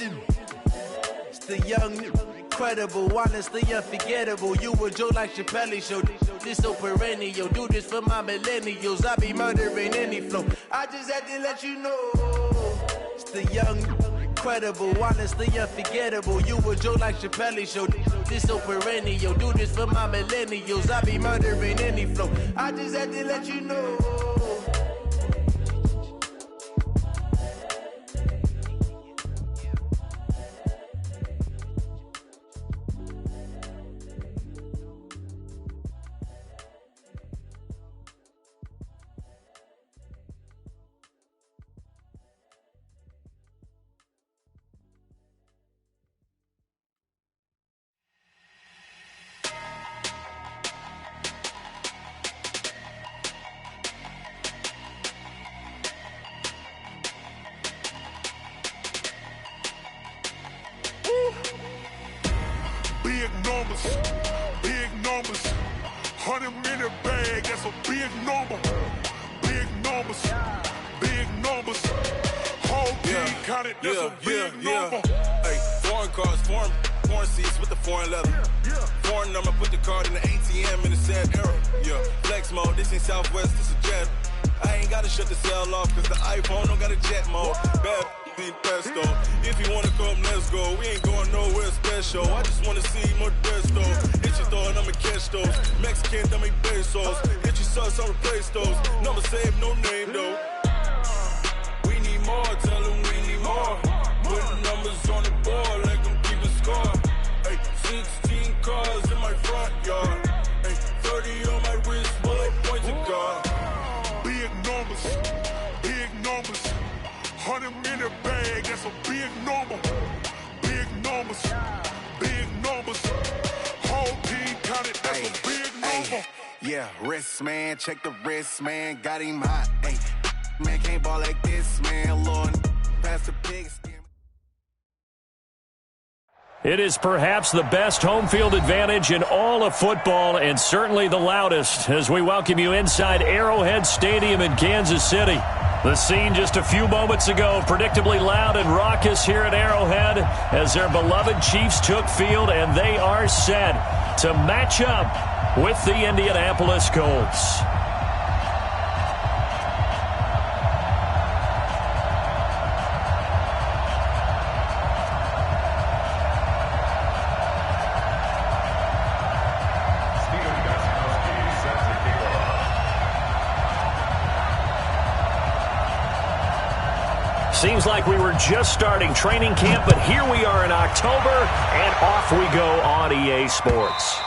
It's the young, incredible, honestly unforgettable. You a Joe like Chappelle show. This so perennial. Do this for my millennials. I be murdering any flow. I just had to let you know. It's the young, incredible, honestly unforgettable. You a Joe like Chappelle show. This so perennial. Do this for my millennials. I be murdering any flow. I just had to let you know. Big numbers, 100-minute bag, that's a big number. Big numbers, whole team counted, that's a big number. Hey, foreign cars, foreign seats with the foreign leather. Foreign number, put the card in the ATM in the sad era. Yeah, flex mode, this ain't Southwest, this a jet. I ain't gotta shut the cell off, cause the iPhone don't got a jet mode. Bad pesto. If you wanna come, let's go. We ain't going nowhere special. I just wanna see Modesto. Hit your thought, I'ma catch those. Mexican, dummy pesos. Hit your sauce, I'll replace those. Number save, no name though. We need more, tell them we need more. Put numbers on the board, let them keep a score. Hey, 16 cars in my front yard. Hey, 30 on my wrist, bullet points of God. Big numbers, 100-minute bag, that's a big number. Big numbers, whole team counted, that's a big number. Yeah, wrist man, check the wrist man, got him hot. Ay, man can't ball like this, man. Lord, past the pig skin. It is perhaps the best home field advantage in all of football, and certainly the loudest, as we welcome you inside Arrowhead Stadium in Kansas City. The scene just a few moments ago, predictably loud and raucous here at Arrowhead as their beloved Chiefs took field, and they are set to match up with the Indianapolis Colts. Seems like we were just starting training camp, but here we are in October, and off we go on EA Sports.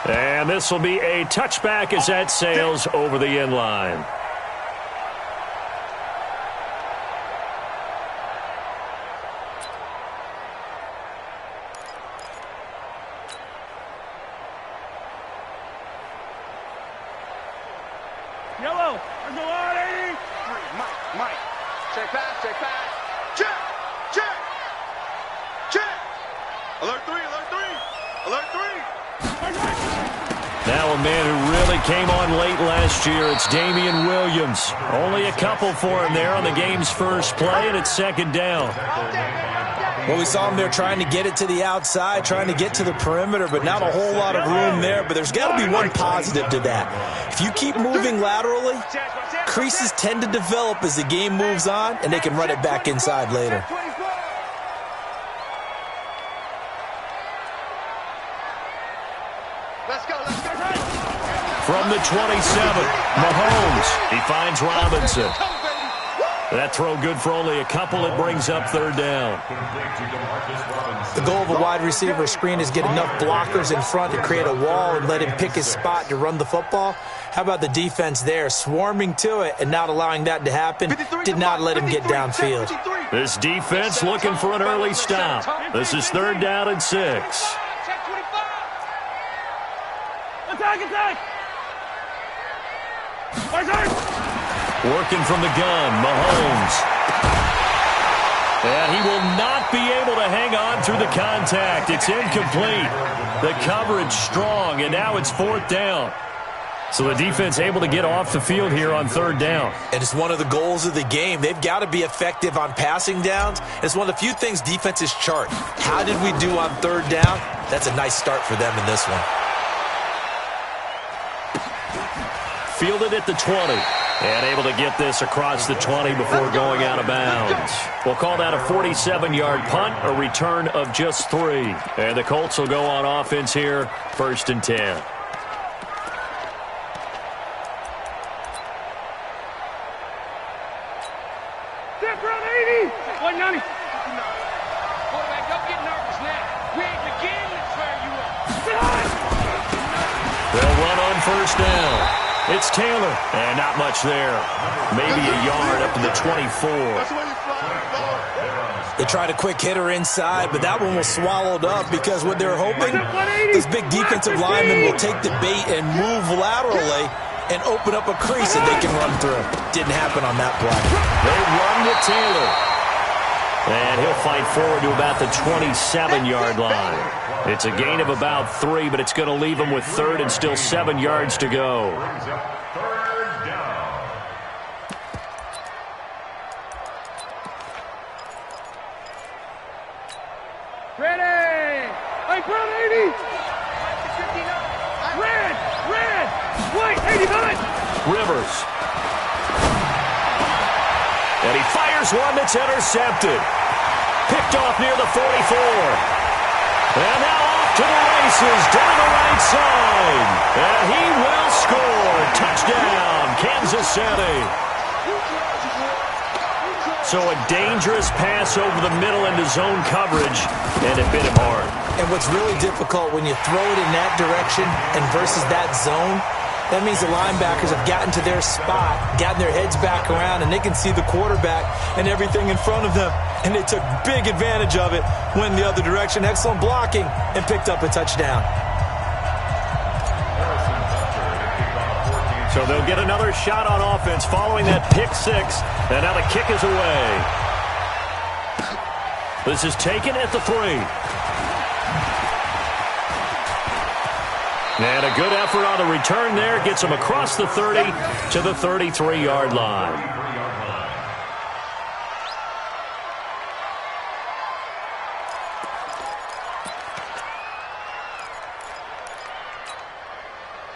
And this will be a touchback as that sails over the end line. Yellow, there's no line, 80. Mike. Check pass. Check. Alert three. Now a man who really came on late last year, it's Damian Williams. Only a couple for him there on the game's first play, and it's second down. Well, we saw him there trying to get it to the outside, trying to get to the perimeter, but not a whole lot of room there. But there's got to be one positive to that. If you keep moving laterally, creases tend to develop as the game moves on, and they can run it back inside later. From the 27, Mahomes. He finds Robinson. That throw good for only a couple. It brings up third down. The goal of a wide receiver screen is get enough blockers in front to create a wall and let him pick his spot to run the football. How about the defense there, swarming to it and not allowing that to happen? Did not let him get downfield. This defense looking for an early stop. This is third down and 6. Attack! Working from the gun, Mahomes. And he will not be able to hang on through the contact. It's incomplete. The coverage strong, and now it's fourth down. So the defense able to get off the field here on third down. And it's one of the goals of the game. They've got to be effective on passing downs. It's one of the few things defenses chart. How did we do on third down? That's a nice start for them in this one. Fielded at the 20. And able to get this across the 20 before going out of bounds. We'll call that a 47-yard punt, a return of just 3. And the Colts will go on offense here, 1st and 10. Step run 80. 190. Quarterback, don't get nervous now. We ain't beginning to tear you up. They'll run on 1st down. It's Taylor, and not much there. Maybe a yard up to the 24. They tried a quick hitter inside, but that one was swallowed up because what they were hoping, this big defensive lineman will take the bait and move laterally and open up a crease that they can run through. Didn't happen on that play. They run with Taylor. And he'll fight forward to about the 27-yard line. It's a gain of about 3, but it's going to leave him with 3rd and still 7 yards to go. Ready. Hey, front 80. Red. White, 89. Rivers. And he fires one that's intercepted. Picked off near the 44. And now off to the races down the right side. And he will score. Touchdown, Kansas City. So a dangerous pass over the middle into zone coverage, and it bit him hard. And what's really difficult when you throw it in that direction and versus that zone, that means the linebackers have gotten to their spot, gotten their heads back around, and they can see the quarterback and everything in front of them. And they took big advantage of it, went the other direction, excellent blocking, and picked up a touchdown. So they'll get another shot on offense following that pick 6, and now the kick is away. This is taken at the 3. And a good effort on the return there. Gets him across the 30 to the 33-yard line.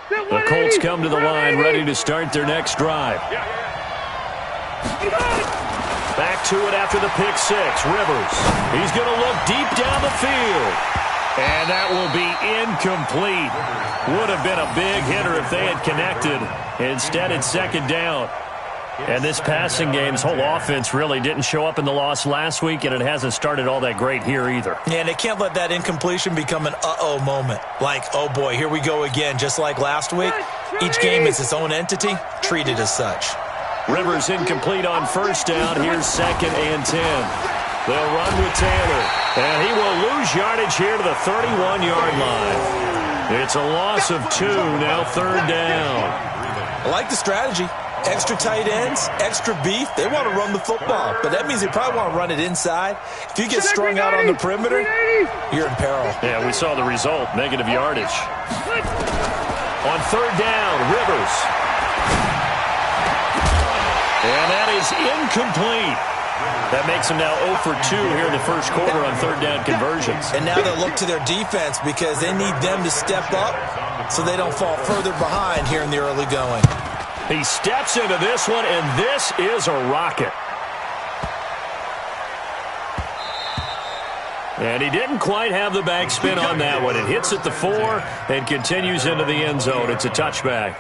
The Colts come to the line ready to start their next drive. Back to it after the pick 6. Rivers. He's going to look deep down the field. And that will be incomplete. Would have been a big hitter if they had connected. Instead, it's 2nd down. And this passing game's whole offense really didn't show up in the loss last week, and it hasn't started all that great here either. Yeah, and they can't let that incompletion become an uh-oh moment. Like, oh boy, here we go again, just like last week. Each game is its own entity, treated as such. Rivers incomplete on 1st down. Here's 2nd and 10. They'll run with Taylor, and he will lose yardage here to the 31-yard line. It's a loss of 2, now 3rd down. I like the strategy. Extra tight ends, extra beef. They want to run the football, but that means they probably want to run it inside. If you get strung out on the perimeter, you're in peril. Yeah, we saw the result, negative yardage. On 3rd down, Rivers. And that is incomplete. That makes them now 0 for 2 here in the first quarter on 3rd down conversions. And now they'll look to their defense because they need them to step up so they don't fall further behind here in the early going. He steps into this one, and this is a rocket. And he didn't quite have the backspin on that one. It hits at the 4 and continues into the end zone. It's a touchback.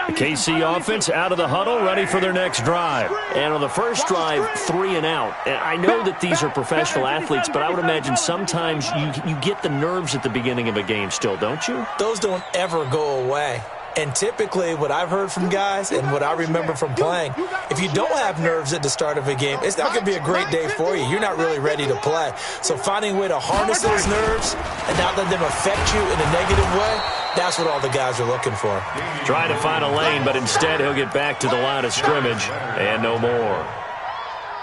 The KC offense out of the huddle, ready for their next drive. And on the first drive, 3 and out. And I know that these are professional athletes, but I would imagine sometimes you get the nerves at the beginning of a game still, don't you? Those don't ever go away. And typically what I've heard from guys and what I remember from playing, if you don't have nerves at the start of a game, it's not going to be a great day for you. You're not really ready to play. So finding a way to harness those nerves and not let them affect you in a negative way, that's what all the guys are looking for. Trying to find a lane, but instead he'll get back to the line of scrimmage and no more.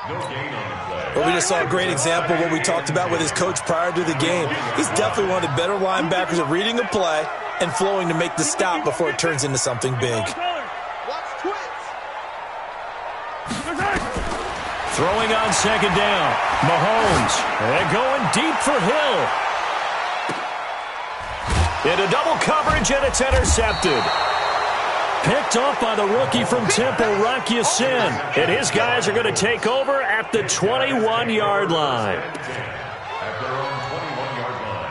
Well, we just saw a great example of what we talked about with his coach prior to the game. He's definitely one of the better linebackers at reading a play and flowing to make the stop before it turns into something big. Throwing on second down. Mahomes. And going deep for Hill. Into double coverage, and it's intercepted. Picked off by the rookie from Temple, Rock Ya-Sin. And his guys are going to take over at the 21-yard line. At their own 21-yard line.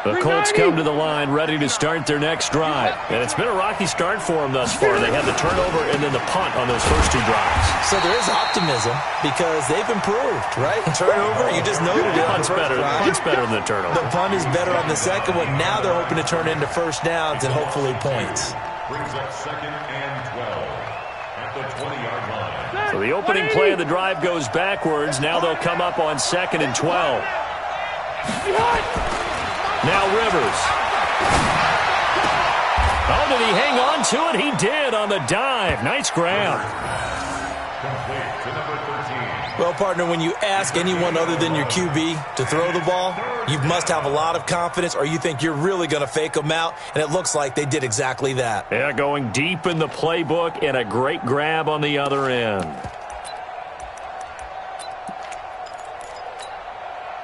The Colts come to the line ready to start their next drive. And it's been a rocky start for them thus far. They had the turnover and then the punt on those first two drives. So there is optimism because they've improved, right? Turnover, you just noted it. Punt's better than the turnover. The punt is better on the second one. Now they're hoping to turn into first downs and hopefully points. Brings up 2nd and 12 at the 20-yard line. So the opening play of the drive goes backwards. Now they'll come up on 2nd and 12. Now Rivers. Oh, did he hang on to it? He did on the dive. Nice grab. Complete to number 13. Well, partner, when you ask anyone other than your QB to throw the ball, you must have a lot of confidence or you think you're really going to fake them out, and it looks like they did exactly that. Yeah, going deep in the playbook and a great grab on the other end.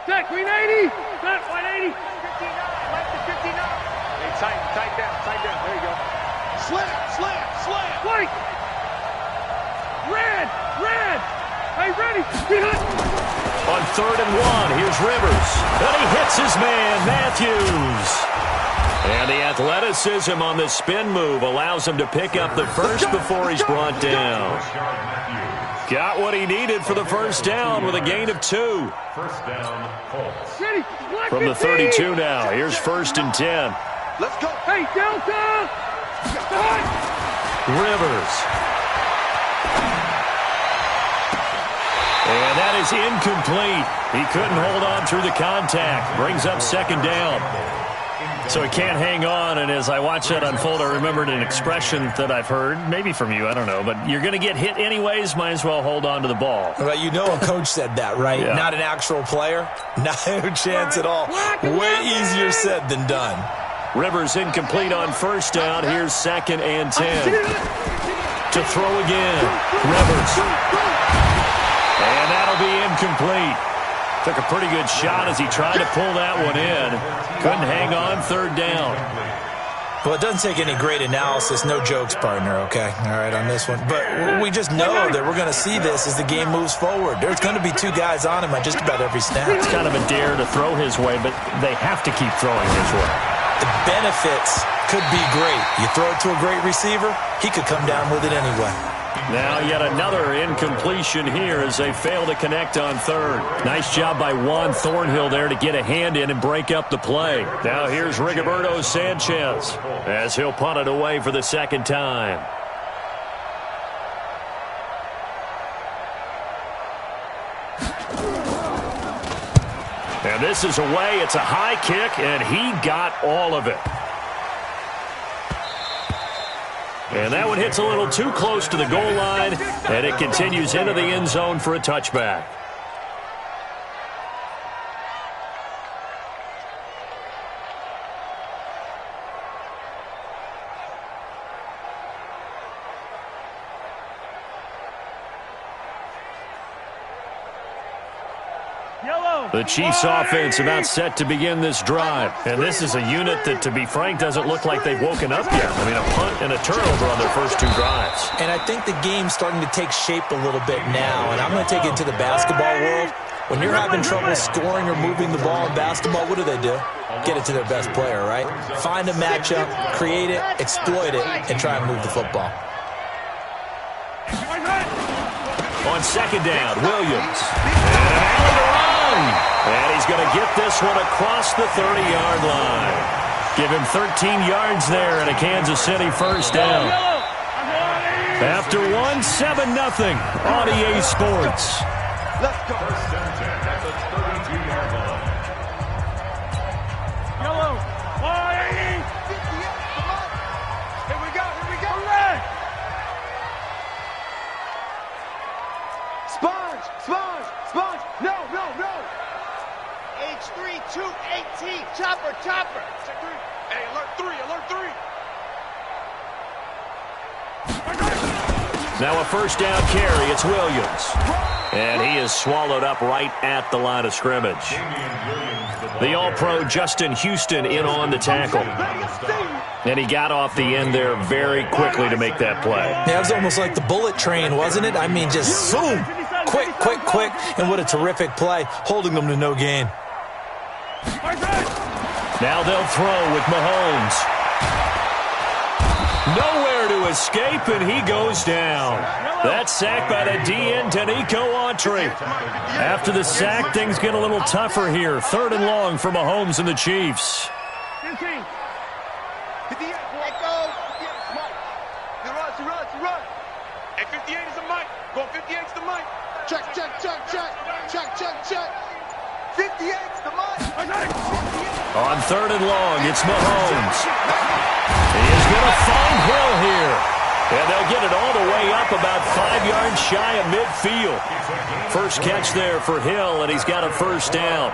Set, green 80. Set, 180. 59. Left to 59. Hey, tight down. There you go. Slam. White. Red. Hey, ready. On 3rd and 1, here's Rivers. And he hits his man, Matthews. And the athleticism on the spin move allows him to pick up the first before he's brought down. Got what he needed for the first down with a gain of 2. First down, Colts. From the 32 now, here's 1st and 10. Let's go. Hey, Delta. Rivers. And that is incomplete. He couldn't hold on through the contact. Brings up 2nd down. So he can't hang on, and as I watched that unfold, I remembered an expression that I've heard, maybe from you, I don't know, but you're going to get hit anyways, might as well hold on to the ball. Well, you know a coach said that, right? Yeah. Not an actual player. No chance at all. Way easier said than done. Rivers incomplete on 1st down. Here's 2nd and 10. To throw again. Rivers. And that'll be incomplete. Took a pretty good shot as he tried to pull that one in. Couldn't hang on, 3rd down. Well, it doesn't take any great analysis. No jokes, partner, okay? All right, on this one. But we just know that we're going to see this as the game moves forward. There's going to be 2 guys on him at just about every snap. It's kind of a dare to throw his way, but they have to keep throwing his way. The benefits could be great. You throw it to a great receiver, he could come down with it anyway. Now yet another incompletion here as they fail to connect on 3rd. Nice job by Juan Thornhill there to get a hand in and break up the play. Now here's Rigoberto Sanchez as he'll punt it away for the 2nd time. And this is away. It's a high kick, and he got all of it. And that one hits a little too close to the goal line, and it continues into the end zone for a touchback. The Chiefs offense about set to begin this drive. And this is a unit that, to be frank, doesn't look like they've woken up yet. I mean, a punt and a turnover on their first 2 drives. And I think the game's starting to take shape a little bit now. And I'm going to take it to the basketball world. When you're having trouble scoring or moving the ball in basketball, what do? Get it to their best player, right? Find a matchup, create it, exploit it, and try and move the football. On 2nd down, Williams. And he's going to get this one across the 30-yard line. Give him 13 yards there and a Kansas City first down. After 1, 7-0 on EA Sports. Let's go. First and 10 at the 32-yard line. Yellow. 180. Here we go. Red. 218. Chopper, chopper. Check 3. Hey, alert 3, alert 3. Now a first down carry. It's Williams. And he is swallowed up right at the line of scrimmage. The All-Pro Justin Houston in on the tackle. And he got off the end there very quickly to make that play. Yeah, it was almost like the bullet train, wasn't it? I mean, just zoom. Quick, quick, quick. And what a terrific play, holding them to no gain. Now they'll throw with Mahomes. Nowhere to escape, and he goes down. That's sacked by the DN, Danico Autry. After the sack, things get a little tougher here. 3rd and long for Mahomes and the Chiefs. 15. 58. Let go. 58 is Mike. He runs. And 58 is the Mike. Go 58 is the Mike. Check. 58 is the Mike. On 3rd and long, it's Mahomes. He is going to find Hill here. And they'll get it all the way up about 5 yards shy of midfield. First catch there for Hill, and he's got a first down.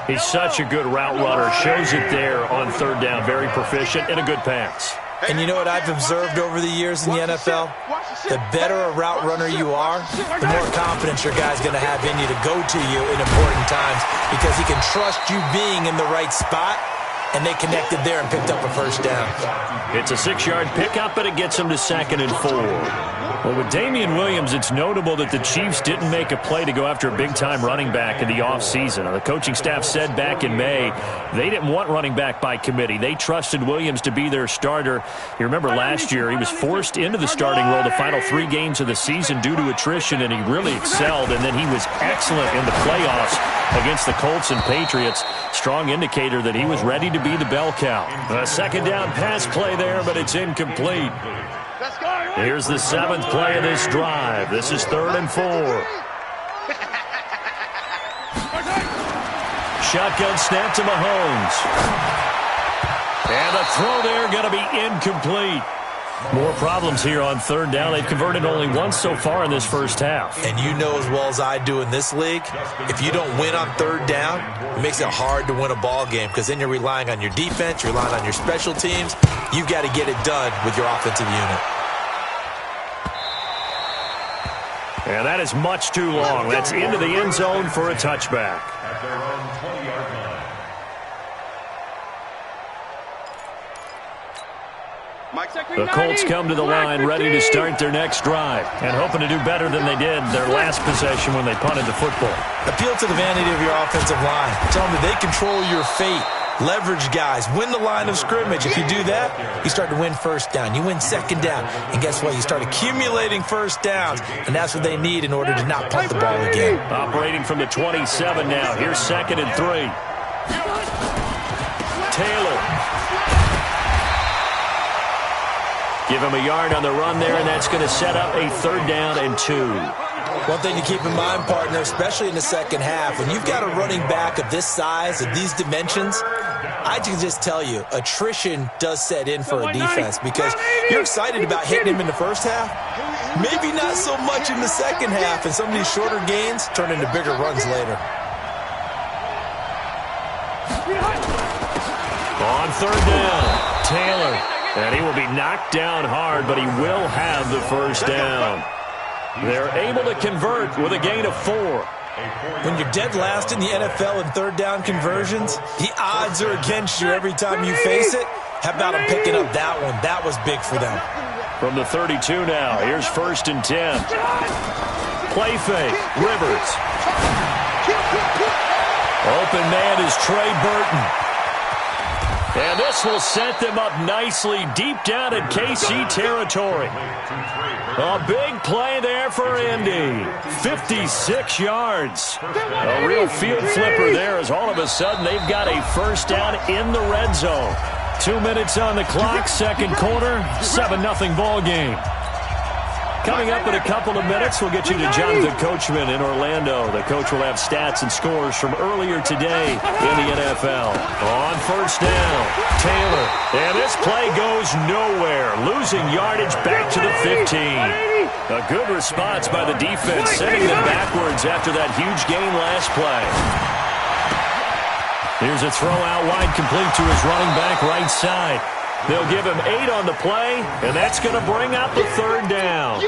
He's such a good route runner. Shows it there on 3rd down. Very proficient and a good pass. And you know what I've observed over the years in the NFL? The better a route runner you are, the more confidence your guy's going to have in you to go to you in important times because he can trust you being in the right spot, and they connected there and picked up a first down. It's a 6-yard pickup, but it gets him to 2nd and 4. Well, with Damian Williams, it's notable that the Chiefs didn't make a play to go after a big-time running back in the offseason. The coaching staff said back in May they didn't want running back by committee. They trusted Williams to be their starter. You remember last year he was forced into the starting role the final 3 games of the season due to attrition, and he really excelled, and then he was excellent in the playoffs against the Colts and Patriots. Strong indicator that he was ready to be the bell cow. A 2nd down pass play there, but it's incomplete. Here's the 7th play of this drive. This is 3rd and 4. Shotgun snap to Mahomes. And a throw there going to be incomplete. More problems here on 3rd down. They've converted only once so far in this first half. And you know as well as I do in this league, if you don't win on 3rd down, it makes it hard to win a ball game because then you're relying on your defense, you're relying on your special teams. You've got to get it done with your offensive unit. And that is much too long. That's into the end zone for a touchback. At their own 20-yard line. The Colts come to the line ready to start their next drive and hoping to do better than they did their last possession when they punted the football. Appeal to the vanity of your offensive line. Tell them that they control your fate. Leverage guys. Win the line of scrimmage. If you do that, you start to win 1st down. You win 2nd down. And guess what? You start accumulating 1st downs. And that's what they need in order to not punt the ball again. Operating from the 27 now. Here's 2nd and 3. Taylor. Give him a yard on the run there, and that's going to set up a 3rd down and 2. One thing to keep in mind, partner, especially in the second half, when you've got a running back of this size, of these dimensions, I can just tell you, attrition does set in for a defense because you're excited about hitting him in the first half. Maybe not so much in the second half, and some of these shorter gains turn into bigger runs later. On 3rd down, Taylor. And he will be knocked down hard, but he will have the first down. They're able to convert with a gain of 4. When you're dead last in the NFL in 3rd down conversions, the odds are against you every time you face it. How about him picking up that one? That was big for them. From the 32 now, here's 1st and 10. Play fake, Rivers. Open man is Trey Burton. And this will set them up nicely deep down in KC territory. A big play there for Indy. 56 yards. A real field flipper there as all of a sudden they've got a 1st down in the red zone. 2 minutes on the clock, 2nd quarter, 7-0 ball game. Coming up in a couple of minutes, we'll get you to Jonathan Coachman in Orlando. The coach will have stats and scores from earlier today in the NFL. On first down, Taylor. And this play goes nowhere. Losing yardage back to the 15. A good response by the defense, sending them backwards after that huge gain last play. Here's a throw out wide, complete to his running back right side. They'll give him 8 on the play, and that's going to bring out the third down.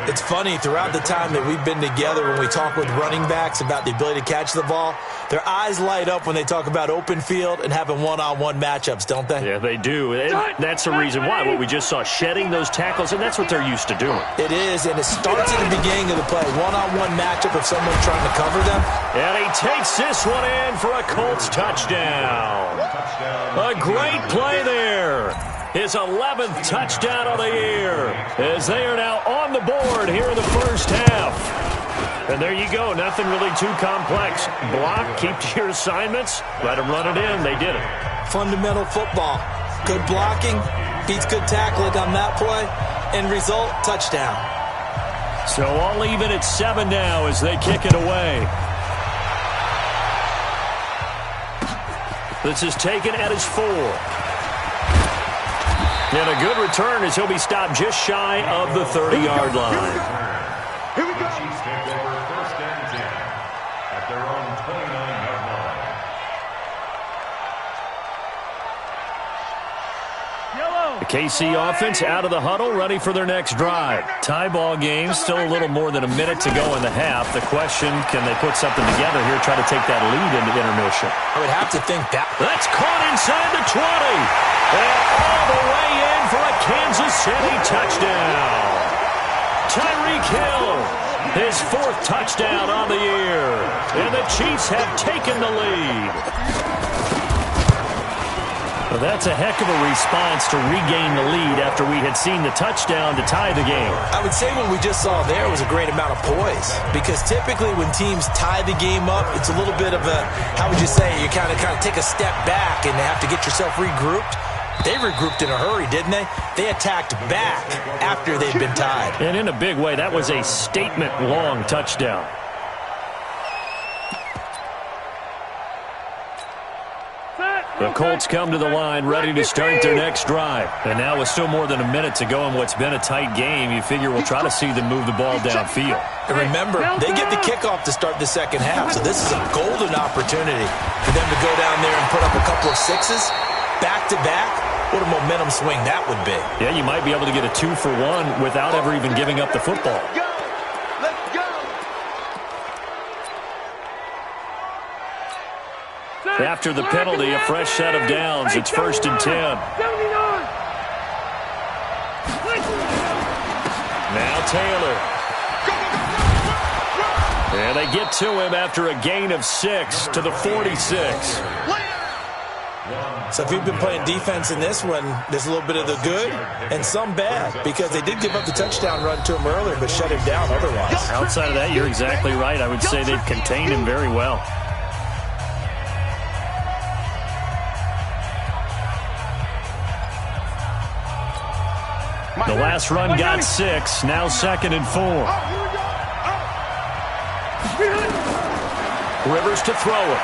It's funny, throughout the time that we've been together, when we talk with running backs about the ability to catch the ball, their eyes light up when they talk about open field and having one-on-one matchups, don't they? Yeah, they do. And that's the reason why. What we just saw, shedding those tackles, and that's what they're used to doing. It is, and it starts at the beginning of the play. One-on-one matchup of someone trying to cover them. And he takes this one in for a Colts touchdown. A great play there. His 11th touchdown of the year, as they are now on the board here in the first half. And there you go. Nothing really too complex. Block, keep to your assignments, let them run it in. They did it. Fundamental football. Good blocking, beats good tackling on that play. End result, touchdown. So all even at 7 now as they kick it away. This is taken at his 4. And a good return as he'll be stopped just shy of the 30-yard line. Here we go. Chiefs take over first and 10 at their own 29-yard line. The KC offense out of the huddle, ready for their next drive. Tie ball game, still a little more than a minute to go in the half. The question, can they put something together here, try to take that lead into intermission? I would have to think that. That's caught inside the 20. And all the way in for a Kansas City touchdown. Tyreek Hill, his 4th touchdown on the year. And the Chiefs have taken the lead. Well, that's a heck of a response to regain the lead after we had seen the touchdown to tie the game. I would say what we just saw there was a great amount of poise, because typically when teams tie the game up, it's a little bit of a, how would you say, you kind of take a step back and they have to get yourself regrouped. They regrouped in a hurry, didn't they? They attacked back after they'd been tied. And in a big way, that was a statement-long touchdown. The Colts come to the line, ready to start their next drive. And now with still more than a minute to go in what's been a tight game, you figure we'll try to see them move the ball downfield. And remember, they get the kickoff to start the second half, so this is a golden opportunity for them to go down there and put up a couple of 6s back-to-back. What a momentum swing that would be. Yeah, you might be able to get a 2-for-1 without ever even giving up the football. After the penalty, a fresh set of downs. It's 1st and 10. Now Taylor. And they get to him after a gain of 6 to the 46. So if you've been playing defense in this one, there's a little bit of the good and some bad, because they did give up the touchdown run to him earlier but shut him down otherwise. Outside of that, you're exactly right. I would say they've contained him very well. The last run got 6, now 2nd and 4. Rivers to throw it.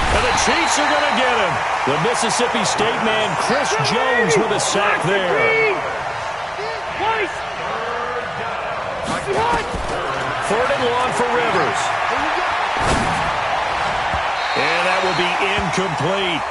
And the Chiefs are going to get him. The Mississippi State man, Chris Jones, with a sack there. 3rd and long for Rivers. And that will be incomplete.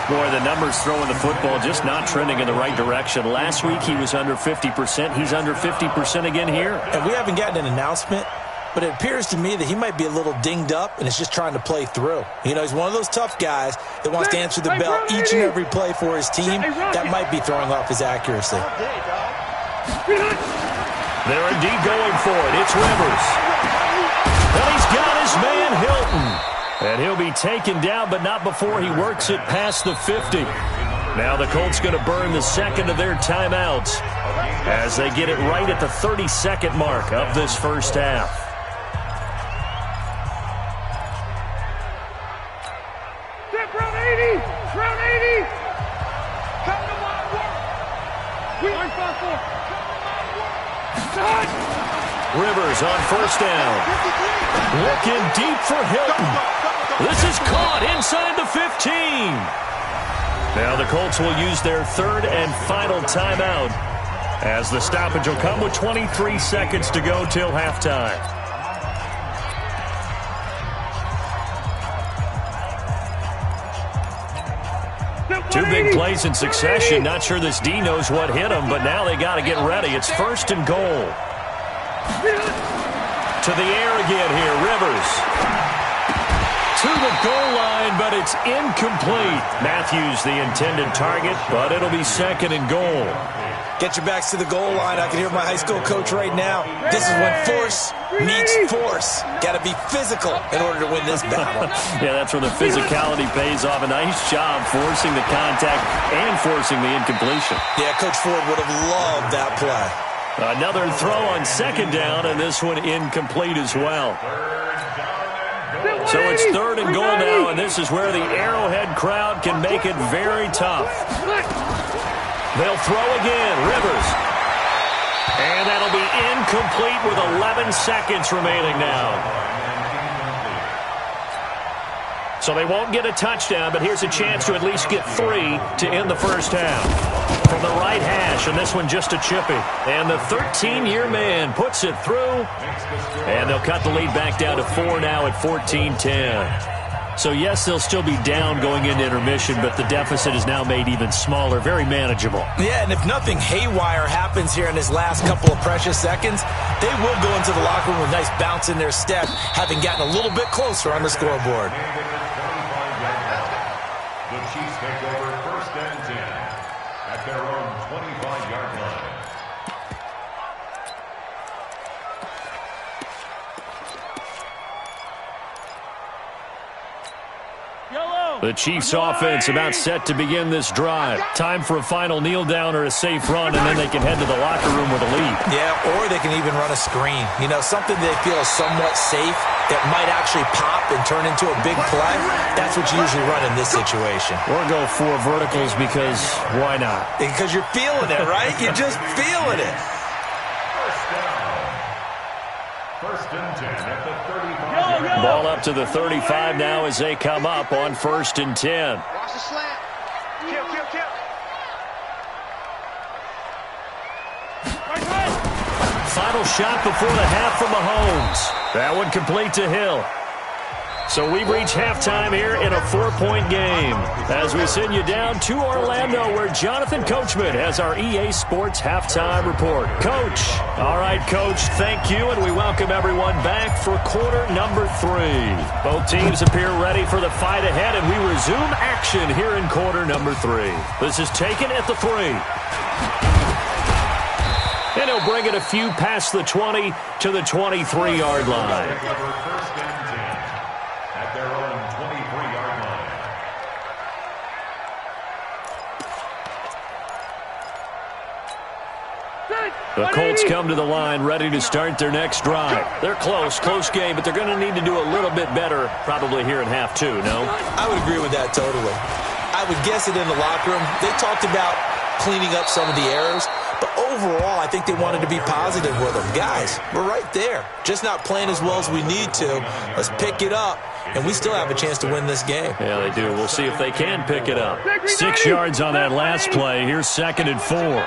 Boy, the numbers throwing the football just not trending in the right direction. Last week he was under 50%. He's under 50% again here. And we haven't gotten an announcement, but it appears to me that he might be a little dinged up and is just trying to play through. You know, he's one of those tough guys that wants to answer the bell each and every play for his team. That might be throwing off his accuracy. They're indeed going for it. It's Rivers. And he's got his man Hilton. And he'll be taken down, but not before he works it past the 50. Now the Colts going to burn the 2nd of their timeouts as they get it right at the 32nd mark of this first half. Round 80! Round 80! Come to my work! We are 5-4. Rivers on first down. Looking deep for Hilton. This is caught inside the 15. Now the Colts will use their third and final timeout as the stoppage will come with 23 seconds to go till halftime. Two big plays in succession. Not sure this D knows what hit him, but now they got to get ready. It's first and goal. To the air again here, Rivers. To the goal line, but it's incomplete. Matthews the intended target, but it'll be second and goal. Get your backs to the goal line. I can hear my high school coach right now. This is when force meets force. Got to be physical in order to win this battle. Yeah, that's where the physicality pays off. A nice job forcing the contact and forcing the incompletion. Yeah, Coach Ford would have loved that play. Another throw on second down, and this one incomplete as well. So it's third and goal now, and this is where the Arrowhead crowd can make it very tough. They'll throw again. Rivers. And that'll be incomplete with 11 seconds remaining now. So they won't get a touchdown, but here's a chance to at least get 3 to end the first half. From the right hash, and this one just a chippy. And the 13-year man puts it through. And they'll cut the lead back down to 4 now at 14-10. So, yes, they'll still be down going into intermission, but the deficit is now made even smaller, very manageable. Yeah, and if nothing haywire happens here in this last couple of precious seconds, they will go into the locker room with a nice bounce in their step, having gotten a little bit closer on the scoreboard. The Chiefs take over first and 10 at their own 25-yard line. The Chiefs offense about set to begin this drive. Time for a final kneel down or a safe run, and then they can head to the locker room with a lead. Yeah, or they can even run a screen. You know, something they feel is somewhat safe that might actually pop and turn into a big play. That's what you usually run in this situation. Or go 4 verticals because why not? Because you're feeling it, right? You're just feeling it. First and 10 at the 35. Ball up to the 35 now as they come up on first and 10. Watch the slant. Kill. Final shot before the half from Mahomes. That one complete to Hill. So we've reached halftime here in a 4-point game as we send you down to Orlando where Jonathan Coachman has our EA Sports halftime report. Coach. All right, Coach, thank you, and we welcome everyone back for quarter number 3. Both teams appear ready for the fight ahead, and we resume action here in quarter number 3. This is taken at the 3. And he'll bring it a few past the 20 to the 23-yard line. The Colts come to the line ready to start their next drive. They're close game, but they're going to need to do a little bit better probably here in half 2, no? I would agree with that totally. I would guess it in the locker room. They talked about cleaning up some of the errors, but overall I think they wanted to be positive with them. Guys, we're right there. Just not playing as well as we need to. Let's pick it up, and we still have a chance to win this game. Yeah, they do. We'll see if they can pick it up. 6 yards on that last play. Here's second and 4.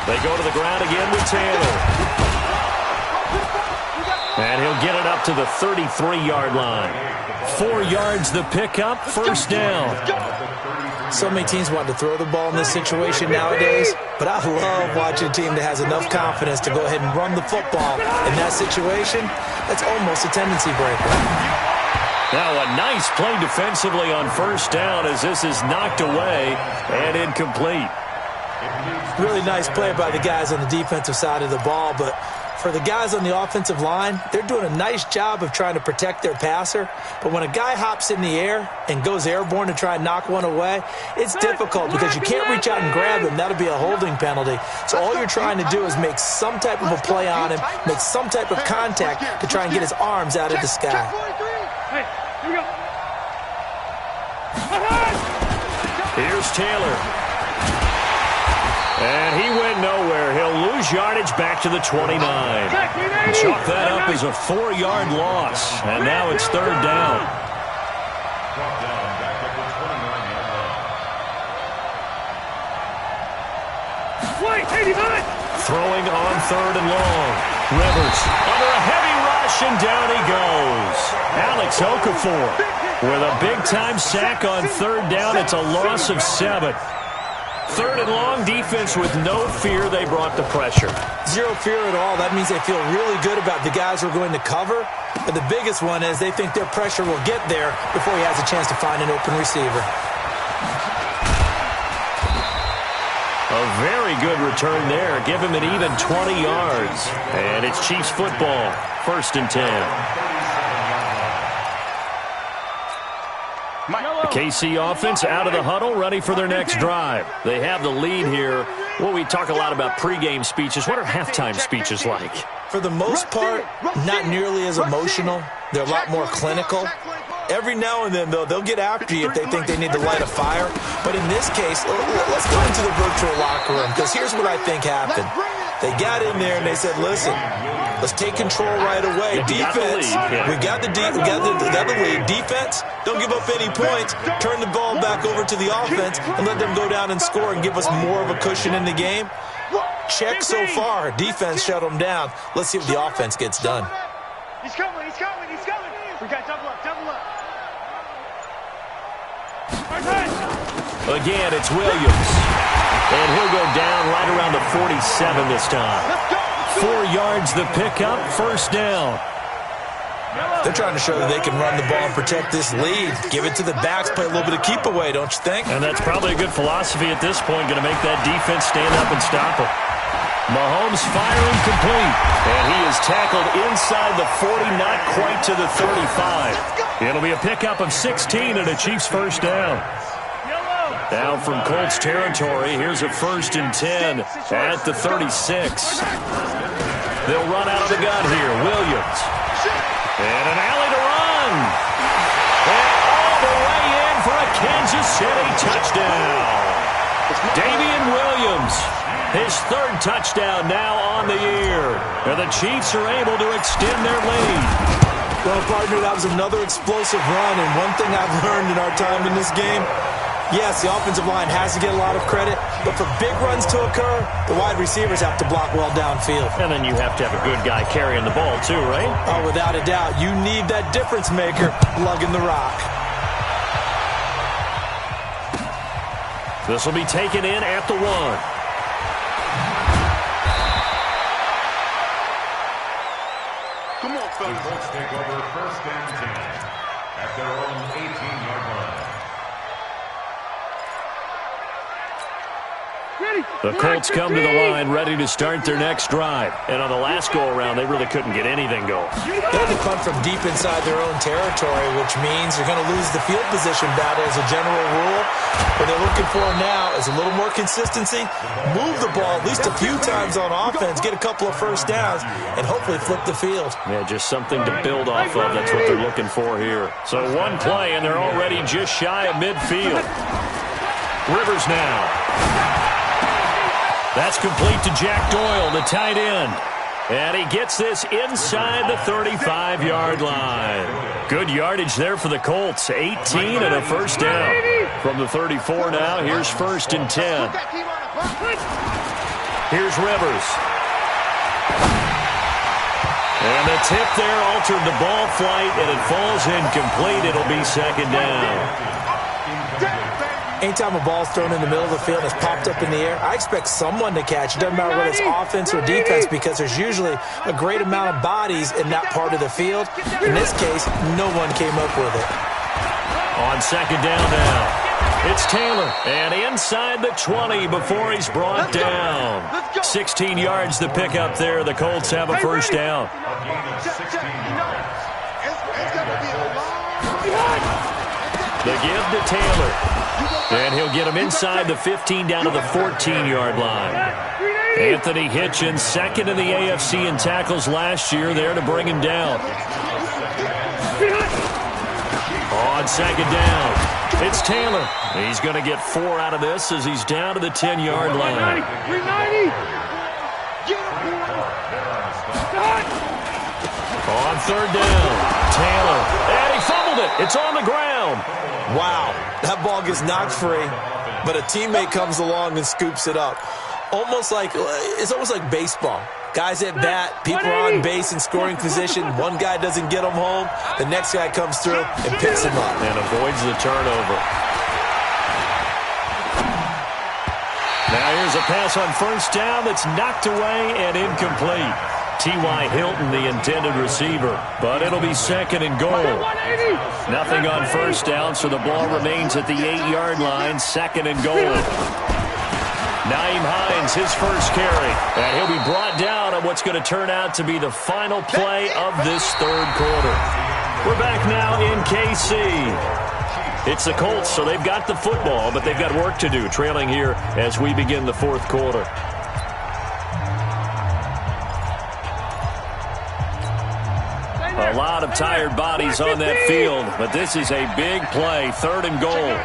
They go to the ground again with Taylor. And he'll get it up to the 33-yard line. 4 yards the pickup, first down. So many teams want to throw the ball in this situation nowadays, but I love watching a team that has enough confidence to go ahead and run the football. In that situation, that's almost a tendency breaker. Now a nice play defensively on first down as this is knocked away and incomplete. Really nice play by the guys on the defensive side of the ball, but for the guys on the offensive line, they're doing a nice job of trying to protect their passer. But when a guy hops in the air and goes airborne to try and knock one away, it's difficult because you can't reach out and grab him. That'll be a holding penalty. So all you're trying to do is make some type of a play on him, make some type of contact to try and get his arms out of the sky. Here's Taylor. And he went nowhere. He'll lose yardage back to the 29. Chalk that up as a 4-yard loss. And now it's third down. Throwing on third and long. Rivers under a heavy rush, and down he goes. Alex Okafor with a big-time sack on third down. It's a loss of 7. Third and long, defense with no fear. They brought the pressure. Zero fear at all. That means they feel really good about the guys who are going to cover. But the biggest one is they think their pressure will get there before he has a chance to find an open receiver. A very good return there. Give him an even 20 yards. And it's Chiefs football. First and 10. The KC offense out of the huddle, ready for their next drive. They have the lead here. Well, we talk a lot about pregame speeches. What are halftime speeches like? For the most part, not nearly as emotional. They're a lot more clinical. Every now and then, though, they'll get after you if they think they need to light a fire. But in this case, let's go into the virtual locker room, because here's what I think happened. They got in there and they said, listen, let's take control right away. Defense, we got the lead. Defense, don't give up any points. Turn the ball back over to the offense and let them go down and score and give us more of a cushion in the game. Check so far. Defense shut them down. Let's see if the offense gets done. He's coming, he's coming, he's coming. We got double up, double up. Again, it's Williams. And he'll go down right around the 47 this time. 4 yards the pickup, first down. They're trying to show that they can run the ball and protect this lead. Give it to the backs, play a little bit of keep away, don't you think? And that's probably a good philosophy at this point, going to make that defense stand up and stop it. Mahomes firing complete. And he is tackled inside the 40, not quite to the 35. It'll be a pickup of 16 and a Chiefs first down. Now from Colts territory, here's a first and 10 at the 36. They'll run out of the gun here. Williams. And an alley to run. And all the way in for a Kansas City touchdown. Damian Williams, his third touchdown now on the year. And the Chiefs are able to extend their lead. Well, partner, that was another explosive run. And one thing I've learned in our time in this game, yes, the offensive line has to get a lot of credit, but for big runs to occur, the wide receivers have to block well downfield. And then you have to have a good guy carrying the ball too, right? Oh, without a doubt. You need that difference maker lugging the rock. This will be taken in at the 1. Come on, The fellas. Colts take over first and 10 at their own 18-yard line. The Colts come to the line ready to start their next drive. And on the last go-around, they really couldn't get anything going. They had to punt from deep inside their own territory, which means you're going to lose the field position battle as a general rule. What they're looking for now is a little more consistency, move the ball at least a few times on offense, get a couple of first downs, and hopefully flip the field. Yeah, just something to build off of. That's what they're looking for here. So one play, and they're already just shy of midfield. Rivers now. That's complete to Jack Doyle, the tight end. And he gets this inside the 35-yard line. Good yardage there for the Colts. 18 and a first down. From the 34 now, here's first and 10. Here's Rivers. And the tip there altered the ball flight, and it falls incomplete. It'll be second down. Anytime a ball's thrown in the middle of the field and it's popped up in the air, I expect someone to catch it. Doesn't matter whether it's offense or defense, because there's usually a great amount of bodies in that part of the field. In this case, no one came up with it. On second down now, it's Taylor. And inside the 20 before he's brought down. 16 yards the pickup there. The Colts have a first down. A gain of 16 yards. The give to Taylor. And he'll get him inside the 15 down to the 14-yard line. Anthony Hitchens, second in the AFC in tackles last year, there to bring him down. On second down, It's Taylor. He's going to get 4 out of this as he's down to the 10-yard line. 390. On third down, Taylor. And he fumbled it. It's on the ground. Wow, that ball gets knocked free, but a teammate comes along and scoops it up. It's almost like baseball. Guys at bat, people are on base in scoring position. One guy doesn't get them home. The next guy comes through and picks him up. And avoids the turnover. Now here's a pass on first down that's knocked away and incomplete. T.Y. Hilton, the intended receiver, but it'll be second and goal. Nothing on first down, so the ball remains at the 8-yard line, second and goal. Naeem Hines, his first carry, and he'll be brought down on what's going to turn out to be the final play of this third quarter. We're back now in KC. It's the Colts, so they've got the football, but they've got work to do, trailing here as we begin the fourth quarter. A lot of tired bodies on that field, but this is a big play, third and goal.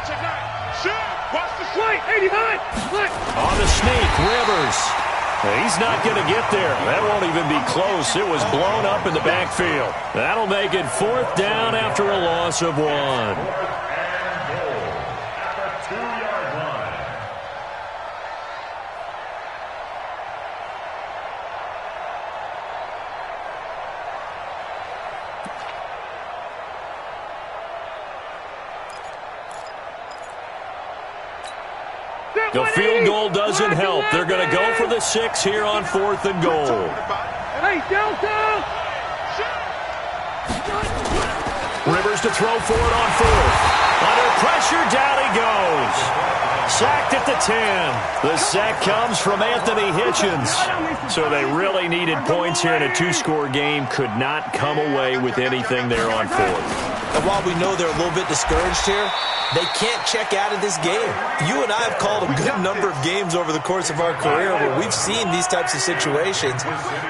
On the sneak, Rivers. He's not going to get there. That won't even be close. It was blown up in the backfield. That'll make it fourth down after a loss of 1. The field goal doesn't help. They're going to go for the 6 here on fourth and goal. Hey, Delta! Rivers to throw for it on fourth. Under pressure, down he goes. Sacked at the 10. The sack comes from Anthony Hitchens. So they really needed points here in a 2-score game. Could not come away with anything there on fourth. And while we know they're a little bit discouraged here, they can't check out of this game. You and I have called a good number of games over the course of our career where we've seen these types of situations.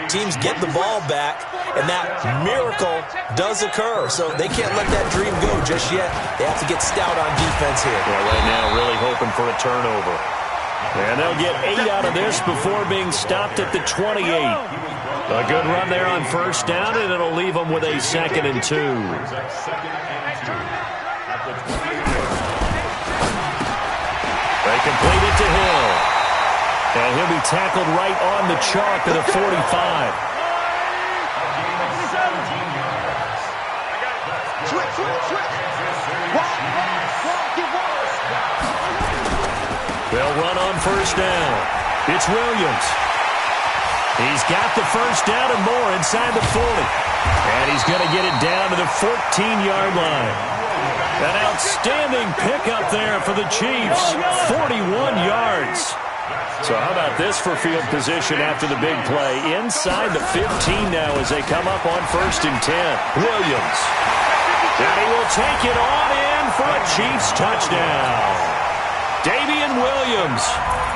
Teams get the ball back, and that miracle does occur. So they can't let that dream go just yet. They have to get stout on defense here. Yeah, right now really hoping for a turnover. And they'll get 8 out of this before being stopped at the 28. A good run there on first down, and it'll leave them with a 2nd and 2. They complete it to Hill. And he'll be tackled right on the chalk at the 45. They'll run on first down. It's Williams. He's got the first down and more inside the 40. And he's going to get it down to the 14-yard line. An outstanding pickup there for the Chiefs. 41 yards. So how about this for field position after the big play? Inside the 15 now as they come up on first and 10. Williams. And he will take it on in for a Chiefs touchdown. Damian Williams,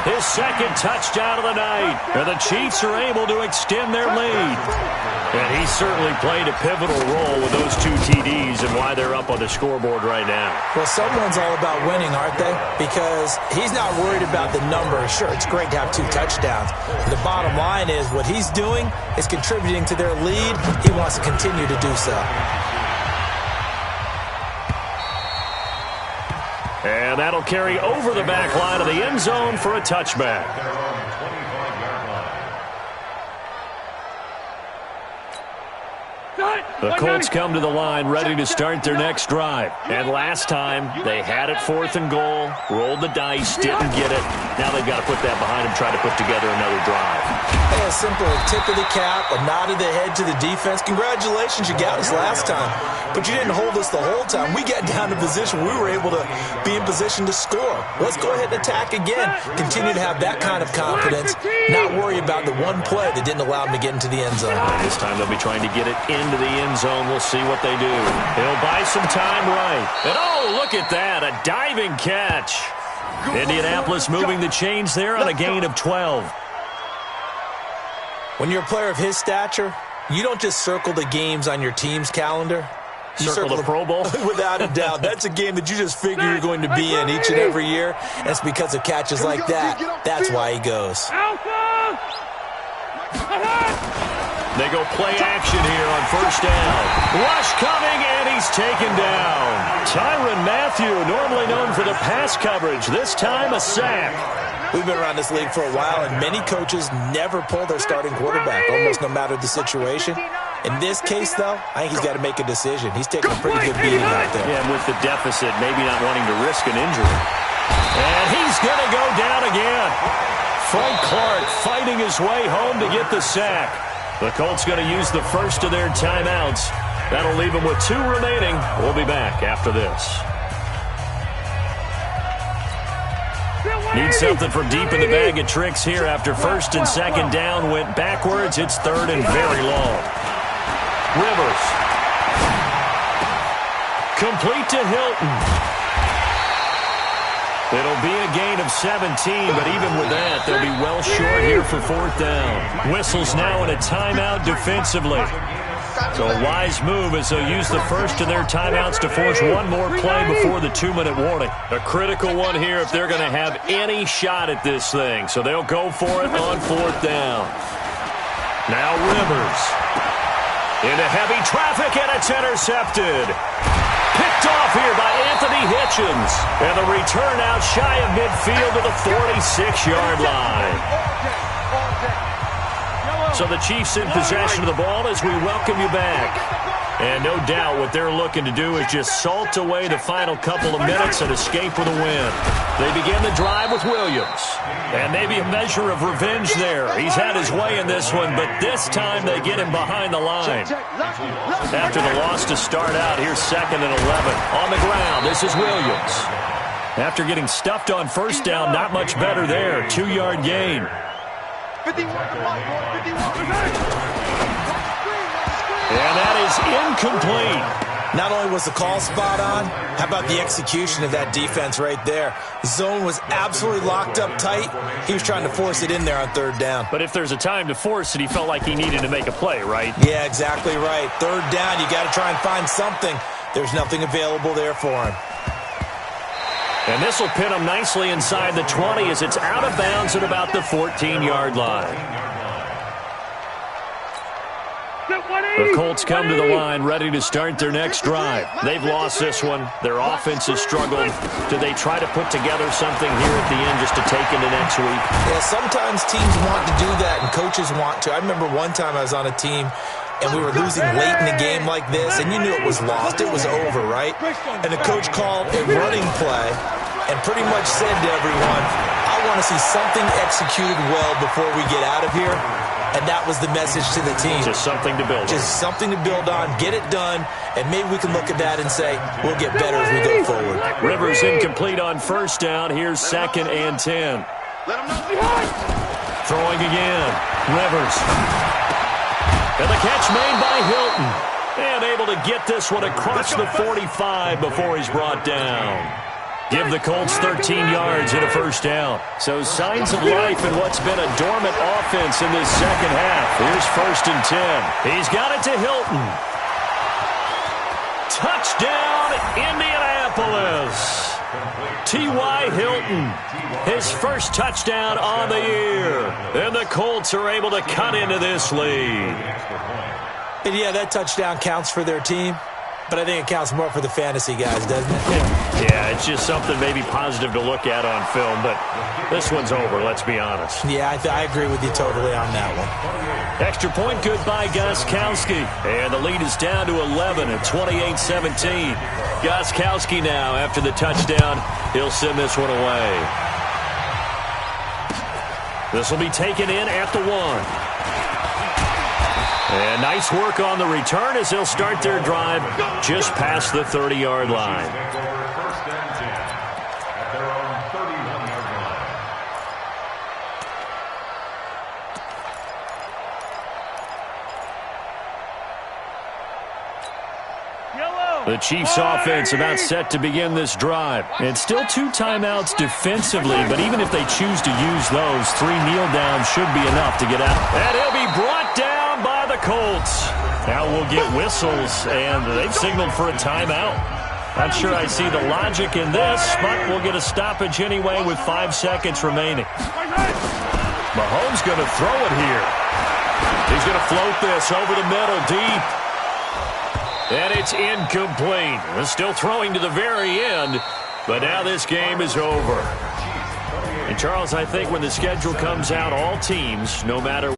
his second touchdown of the night. And the Chiefs are able to extend their lead. And he certainly played a pivotal role with those 2 TDs and why they're up on the scoreboard right now. Well, someone's all about winning, aren't they? Because he's not worried about the number. Sure, it's great to have 2 touchdowns. The bottom line is what he's doing is contributing to their lead. He wants to continue to do so. And that'll carry over the back line of the end zone for a touchback. The Colts come to the line ready to start their next drive. And last time, they had it fourth and goal, rolled the dice, didn't get it. Now they've got to put that behind them, try to put together another drive. Hey, a simple tip of the cap, a nod of the head to the defense. Congratulations, you got us last time. But you didn't hold us the whole time. We got down to position. We were able to be in position to score. Let's go ahead and attack again. Continue to have that kind of confidence. Not worry about the one play that didn't allow them to get into the end zone. And this time they'll be trying to get it into the end zone. We'll see what they do. He'll buy some time right. And oh, look at that. A diving catch. Indianapolis moving the chains there on a gain of 12. When you're a player of his stature, you don't just circle the games on your team's calendar. Circle the Pro Bowl? Without a doubt. That's a game that you just figure you're going to be in each and every year. And it's because of catches like that. That's why he goes. They go play action here on first down. Rush coming, and he's taken down. Tyrann Mathieu, normally known for the pass coverage, this time a sack. We've been around this league for a while, and many coaches never pull their starting quarterback, almost no matter the situation. In this case, though, I think he's got to make a decision. He's taking a pretty good beating out there. Yeah, and with the deficit, maybe not wanting to risk an injury. And he's going to go down again. Frank Clark fighting his way home to get the sack. The Colts going to use the first of their timeouts. That'll leave them with 2 remaining. We'll be back after this. Need something from deep in the bag of tricks here after first and second down went backwards. It's third and very long. Rivers. Complete to Hilton. It'll be a gain of 17, but even with that, they'll be well short here for fourth down. Whistles now in a timeout defensively. So a wise move as they'll use the first of their timeouts to force one more play before the 2-minute warning. A critical one here if they're going to have any shot at this thing. So they'll go for it on fourth down. Now Rivers. Into heavy traffic, and it's intercepted. Picked off here by Anthony Hitchens. And the return out shy of midfield to the 46-yard line. So the Chiefs in possession of the ball as we welcome you back. And no doubt what they're looking to do is just salt away the final couple of minutes and escape with a win. They begin the drive with Williams. And maybe a measure of revenge there. He's had his way in this one, but this time they get him behind the line. After the loss to start out, here's 2nd and 11. On the ground, this is Williams. After getting stuffed on first down, not much better there. 2-yard gain. And that is incomplete. Not only was the call spot on, how about the execution of that defense right there? The zone was absolutely locked up tight. He was trying to force it in there on third down. But if there's a time to force it, he felt like he needed to make a play, right? Yeah, exactly right. Third down, you got to try and find something. There's nothing available there for him. And this will pin him nicely inside the 20 as it's out of bounds at about the 14-yard line. The Colts come to the line ready to start their next drive. They've lost this one. Their offense has struggled. Do they try to put together something here at the end just to take into next week? Yeah, sometimes teams want to do that and coaches want to. I remember one time I was on a team and we were losing late in the game like this, and you knew it was lost. It was over, right? And the coach called a running play and pretty much said to everyone, I want to see something executed well before we get out of here. And that was the message to the team. Just something to build on. Just something to build on, get it done, and maybe we can look at that and say, we'll get better as we go forward. Rivers incomplete on first down. Here's 2nd and 10. Throwing again. Rivers. And the catch made by Hilton. And able to get this one across the 45 before he's brought down. Give the Colts 13 yards and a first down. So signs of life in what's been a dormant offense in this second half. Here's 1st and 10. He's got it to Hilton. Touchdown, Indianapolis. T.Y. Hilton, his first touchdown on the year. And the Colts are able to cut into this lead. And yeah, that touchdown counts for their team. But I think it counts more for the fantasy guys, doesn't it? Yeah, it's just something maybe positive to look at on film, but this one's over, let's be honest. Yeah, I agree with you totally on that one. Extra point good by Gostkowski. And the lead is down to 11 at 28-17. Gostkowski now, after the touchdown, he'll send this one away. This will be taken in at the 1. And nice work on the return as they'll start their drive just past the 30-yard line. The Chiefs offense about set to begin this drive. And still 2 timeouts defensively, but even if they choose to use those, 3 kneel downs should be enough to get out. And he'll be brought down by the Colts. Now we'll get whistles, and they've signaled for a timeout. Not sure I see the logic in this, but we'll get a stoppage anyway with 5 seconds remaining. Mahomes going to throw it here. He's going to float this over the middle deep. And it's incomplete. They're still throwing to the very end, but now this game is over. And, Charles, I think when the schedule comes out, all teams, no matter